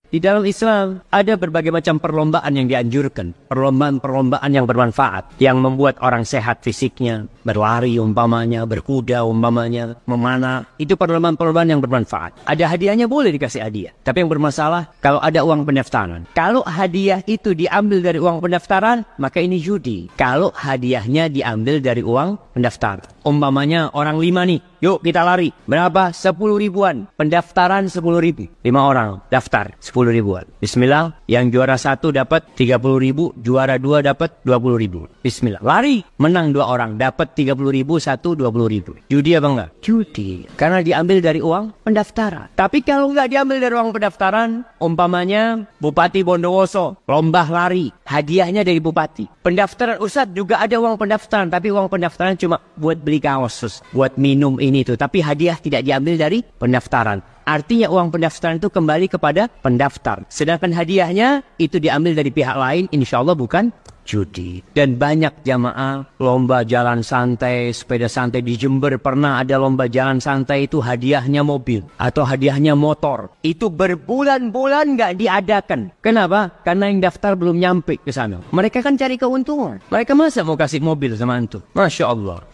Di dalam Islam ada berbagai macam perlombaan yang dianjurkan. Perlombaan-perlombaan yang bermanfaat. Yang membuat orang sehat fisiknya. Berlari umpamanya, berkuda umpamanya, memanah. Itu perlombaan-perlombaan yang bermanfaat. Ada hadiahnya, boleh dikasih hadiah. Tapi yang bermasalah kalau ada uang pendaftaran. Kalau hadiah itu diambil dari uang pendaftaran, maka ini judi. Kalau hadiahnya diambil dari uang pendaftaran. Umpamanya orang 5 nih. Yuk kita lari. Berapa? 10 ribuan. Pendaftaran 10 ribu. 5 orang daftar 10 ribuan. Bismillah. Yang juara 1 dapat 30 ribu. Juara 2 dapat 20 ribu. Bismillah. Lari. Menang 2 orang. Dapat 30 ribu. 1 20 ribu. Judi apa enggak? Judi. Karena diambil dari uang pendaftaran. Tapi kalau enggak diambil dari uang pendaftaran. Umpamanya Bupati Bondowoso. Lomba lari. Hadiahnya dari Bupati. Pendaftaran Ustadz juga ada uang pendaftaran. Tapi uang pendaftaran cuma buat beli kaos. Buat minum ini itu, tapi hadiah tidak diambil dari pendaftaran. Artinya uang pendaftaran itu kembali kepada pendaftar. Sedangkan hadiahnya itu diambil dari pihak lain, insya Allah bukan judi. Dan banyak jamaah lomba jalan santai, sepeda santai di Jember. Pernah ada lomba jalan santai itu hadiahnya mobil atau hadiahnya motor. Itu berbulan-bulan nggak diadakan. Kenapa? Karena yang daftar belum nyampe ke sana. Mereka kan cari keuntungan. Mereka masa mau kasih mobil sama antum? Masya Allah.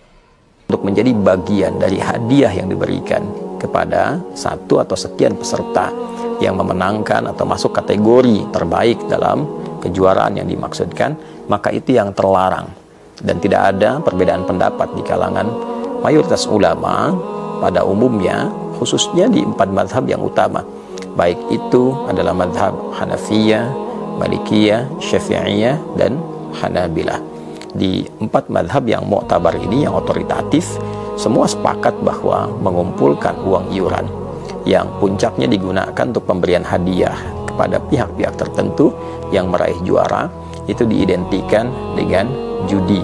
Untuk menjadi bagian dari hadiah yang diberikan kepada satu atau sekian peserta yang memenangkan atau masuk kategori terbaik dalam kejuaraan yang dimaksudkan, maka itu yang terlarang. Dan tidak ada perbedaan pendapat di kalangan mayoritas ulama pada umumnya, khususnya di 4 mazhab yang utama. Baik itu adalah mazhab Hanafiyah, Malikiyah, Syafi'iyah, dan Hanabilah. Di 4 mazhab yang muktabar ini, yang otoritatif, semua sepakat bahwa mengumpulkan uang iuran yang puncaknya digunakan untuk pemberian hadiah kepada pihak-pihak tertentu yang meraih juara, itu diidentikan dengan judi.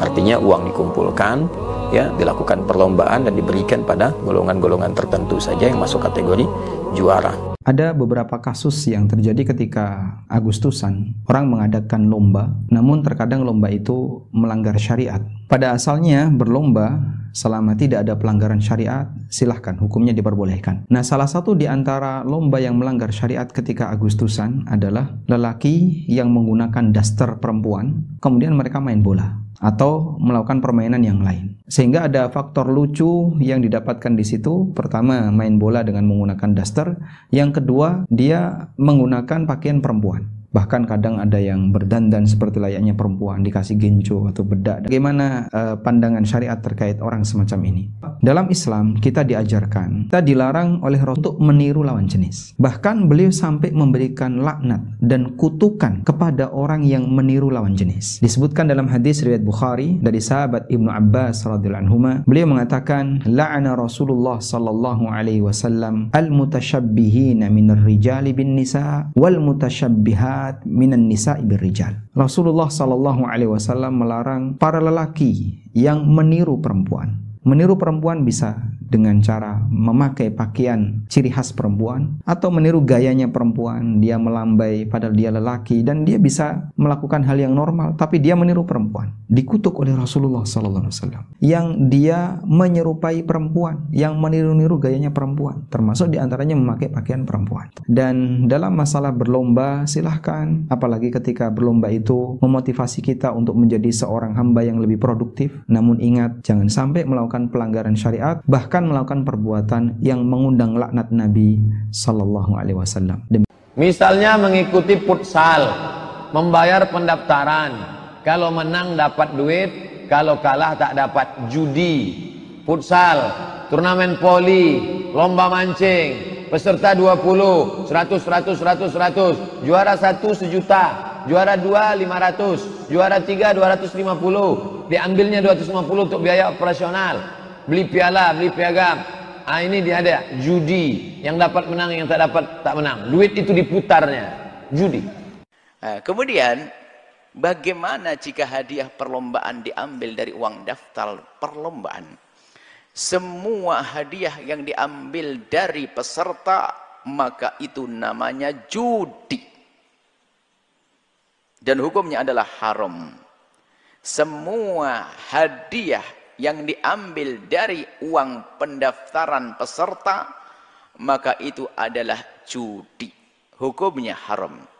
Artinya uang dikumpulkan, ya, dilakukan perlombaan dan diberikan pada golongan-golongan tertentu saja yang masuk kategori juara. Ada beberapa kasus yang terjadi ketika Agustusan, orang mengadakan lomba, namun terkadang lomba itu melanggar syariat. Pada asalnya berlomba selama tidak ada pelanggaran syariat, silahkan, hukumnya diperbolehkan. Nah, salah satu di antara lomba yang melanggar syariat ketika Agustusan adalah lelaki yang menggunakan daster perempuan, kemudian mereka main bola atau melakukan permainan yang lain. Sehingga ada faktor lucu yang didapatkan di situ. Pertama, main bola dengan menggunakan daster. Yang kedua, dia menggunakan pakaian perempuan. Bahkan kadang ada yang berdandan seperti layaknya perempuan, dikasih genjo atau bedak. Bagaimana pandangan syariat terkait orang semacam ini? Dalam Islam kita diajarkan, kita dilarang oleh Rasul untuk meniru lawan jenis. Bahkan beliau sampai memberikan laknat dan kutukan kepada orang yang meniru lawan jenis. Disebutkan dalam hadis riwayat Bukhari dari sahabat Ibnu Abbas radhiyallahu anhuma, beliau mengatakan, la'ana Rasulullah sallallahu alaihi wasallam al-mutasyabbihina minar rijali bin nisa wal mutasyabbihat minan nisa'i birrijal. Rasulullah sallallahu alaihi wasallam melarang para lelaki yang meniru perempuan. Meniru perempuan bisa dengan cara memakai pakaian ciri khas perempuan atau meniru gayanya perempuan, dia melambai padahal dia lelaki dan dia bisa melakukan hal yang normal tapi dia meniru perempuan. Dikutuk oleh Rasulullah sallallahu alaihi wasallam yang dia menyerupai perempuan, yang meniru-niru gayanya perempuan, termasuk diantaranya memakai pakaian perempuan. Dan dalam masalah berlomba, silahkan, apalagi ketika berlomba itu memotivasi kita untuk menjadi seorang hamba yang lebih produktif. Namun ingat, jangan sampai melakukan pelanggaran syariat, bahkan melakukan perbuatan yang mengundang laknat Nabi sallallahu alaihi wasallam. Misalnya mengikuti futsal, membayar pendaftaran, kalau menang dapat duit, kalau kalah tak dapat. Judi, futsal, turnamen voli, lomba mancing, peserta 20, 100, juara 1 sejuta, juara 2 500, juara 3 250, diambilnya 250 untuk biaya operasional, beli piala, beli piagam. Ah, ini dia ada judi, yang dapat menang, yang tak dapat tak menang. Duit itu diputarnya, judi. Kemudian bagaimana jika hadiah perlombaan diambil dari uang daftar perlombaan? Semua hadiah yang diambil dari peserta, maka itu namanya judi. Dan hukumnya adalah haram. Semua hadiah yang diambil dari uang pendaftaran peserta, maka itu adalah judi. hukumnya haram.